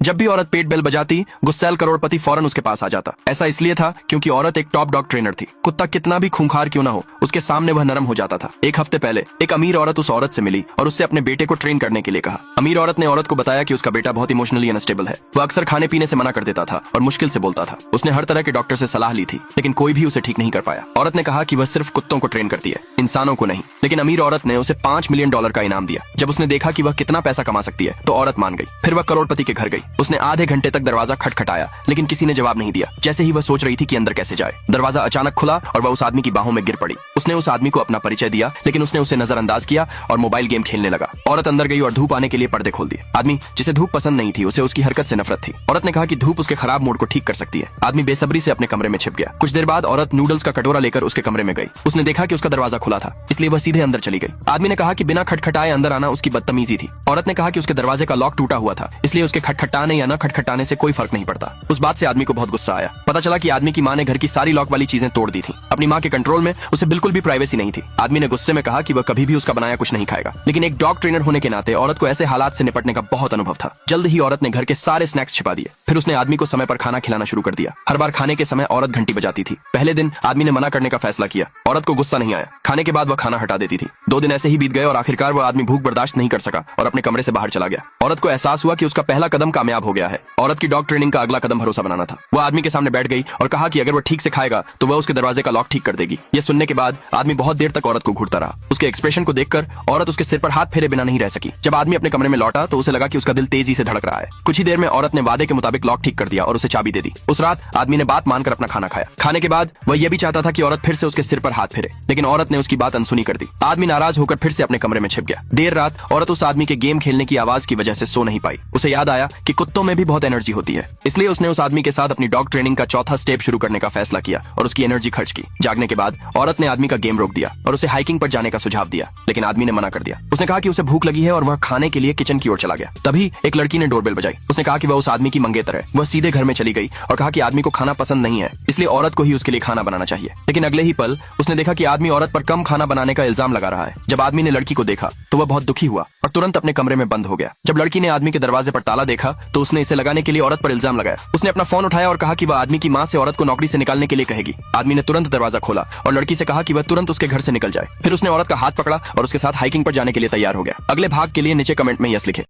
जब भी औरत पेट बेल बजाती, गुस्सैल करोड़पति फौरन उसके पास आ जाता। ऐसा इसलिए था क्योंकि औरत एक टॉप डॉग ट्रेनर थी। कुत्ता कितना भी खूंखार क्यों ना हो, उसके सामने वह नरम हो जाता था। एक हफ्ते पहले एक अमीर औरत उस औरत से मिली और उससे अपने बेटे को ट्रेन करने के लिए कहा। अमीर औरत ने औरत को बताया कि उसका बेटा बहुत इमोशनली अनस्टेबल है। वह अक्सर खाने पीने से मना कर देता था और मुश्किल से बोलता था। उसने हर तरह के डॉक्टर से सलाह ली थी, लेकिन कोई भी उसे ठीक नहीं कर पाया। औरत ने कहा कि वह सिर्फ कुत्तों को ट्रेन करती है, इंसानों को नहीं। लेकिन अमीर औरत ने उसे $5 मिलियन का इनाम दिया। जब उसने देखा कि वह कितना पैसा कमा सकती है तो औरत मान गई। फिर वह करोड़पति के घर गई। उसने आधे घंटे तक दरवाजा खटखटाया, लेकिन किसी ने जवाब नहीं दिया। जैसे ही वह सोच रही थी कि अंदर कैसे जाए, दरवाजा अचानक खुला और वह उस आदमी की बाहों में गिर पड़ी। उसने उस आदमी को अपना परिचय दिया, लेकिन उसने उसे नजरअंदाज किया और मोबाइल गेम खेलने लगा। औरत अंदर गई और धूप आने के लिए पर्दे खोल दिए। आदमी, जिसे धूप पसंद नहीं थी, उसे उसकी हरकत से नफरत थी। औरत ने कहा कि धूप उसके खराब मूड को ठीक कर सकती है। आदमी बेसब्री से अपने कमरे में छिप गया। कुछ देर बाद औरत नूडल्स का कटोरा लेकर उसके कमरे में गई। उसने देखा कि उसका दरवाजा खुला था, इसलिए वह सीधे अंदर चली गई। आदमी ने कहा कि बिना खटखटाए अंदर आना उसकी बदतमीजी थी। औरत ने कहा कि उसके दरवाजे का लॉक टूटा हुआ था, इसलिए उसके खटखटाने या न खटखटाने से कोई फर्क नहीं पड़ता। उस बात से आदमी को बहुत गुस्सा आया। पता चला कि आदमी की माँ ने घर की सारी लॉक वाली चीजें तोड़ दी थी। अपनी माँ के कंट्रोल में उसे बिल्कुल भी प्राइवेसी नहीं थी। आदमी ने गुस्से में कहा कि वह कभी भी उसका बनाया कुछ नहीं खाएगा। लेकिन एक डॉग ट्रेनर होने के नाते औरत को ऐसे हालात से निपटने का बहुत अनुभव था। जल्द ही औरत ने घर के सारे स्नैक्स छिपा दिए। फिर उसने आदमी को समय पर खाना खिलाना शुरू कर दिया। हर बार खाने के समय औरत घंटी बजाती थी। पहले दिन आदमी ने मना करने का फैसला किया। औरत को गुस्सा नहीं आया। खाने के बाद वह खाना हटा देती थी। 2 दिन ऐसे ही बीत गए और आखिरकार वह आदमी भूख बर्दाश्त नहीं कर सका और अपने कमरे से बाहर चला गया। औरत को एहसास हुआ कि उसका पहला कदम कामयाब हो गया है। औरत की डॉग ट्रेनिंग का अगला कदम भरोसा बनाना था। वह आदमी के सामने बैठ गई और कहा कि अगर वह ठीक से खाएगा तो वह उसके दरवाजे का लॉक ठीक कर देगी। यह सुनने के बाद आदमी बहुत देर तक औरत को घूरता रहा। उसके एक्सप्रेशन को देखकर औरत उसके सिर पर हाथ फेरे बिना नहीं रह सकी। जब आदमी अपने कमरे में लौटा तो उसे लगा कि उसका दिल तेजी से धड़क रहा है। कुछ ही देर में औरत ने वादे के मुताबिक लॉक ठीक कर दिया और उसे चाबी दे दी। उस रात आदमी ने बात मानकर अपना खाना खाया। खाने के बाद वह यह भी चाहता था कि औरत फिर से उसके सिर पर हाथ फेरे, लेकिन औरत ने उसकी बात अनसुनी कर दी। आदमी नाराज होकर फिर से अपने कमरे में छिप गया। देर रात औरत उस आदमी के गेम खेलने की आवाज की वजह से सो नहीं पाई। उसे याद आया कि कुत्तों में भी बहुत एनर्जी होती है, इसलिए उसने उस आदमी के साथ अपनी डॉग ट्रेनिंग का चौथा स्टेप शुरू करने का फैसला किया और उसकी एनर्जी खर्च की। जागने के बाद औरत ने आदमी का गेम रोक दिया और उसे हाइकिंग पर जाने का सुझाव दिया, लेकिन आदमी ने मना कर दिया। उसने कहा कि उसे भूख लगी है और वह खाने के लिए किचन की ओर चला गया। तभी एक लड़की ने डोरबेल बजाई। उसने कहा कि वह उस आदमी की मंगेतर है। वह सीधे घर में चली गई और कहा कि आदमी को खाना पसंद नहीं है, इसलिए औरत को ही उसके लिए खाना बनाना चाहिए। लेकिन अगले ही पल उसने देखा कि आदमी औरत पर कम खाना बनाने का इल्जाम लगा रहा है। जब आदमी ने लड़की को देखा तो वह बहुत दुखी हुआ और तुरंत अपने कमरे में बंद हो गया। जब लड़की ने आदमी के दरवाजे पर ताला देखा तो उसने इसे लगाने के लिए औरत पर इल्जाम लगाया। उसने अपना फोन उठाया और कहा कि वह आदमी की माँ से औरत को नौकरी से निकालने के लिए कहेगी। आदमी ने तुरंत दरवाजा खोला और लड़की से कहा कि वह तुरंत उसके घर से निकल जाए। फिर उसने औरत का हाथ पकड़ा और उसके साथ हाइकिंग पर जाने के लिए तैयार हो गया। अगले भाग के लिए नीचे कमेंट में यस लिखे।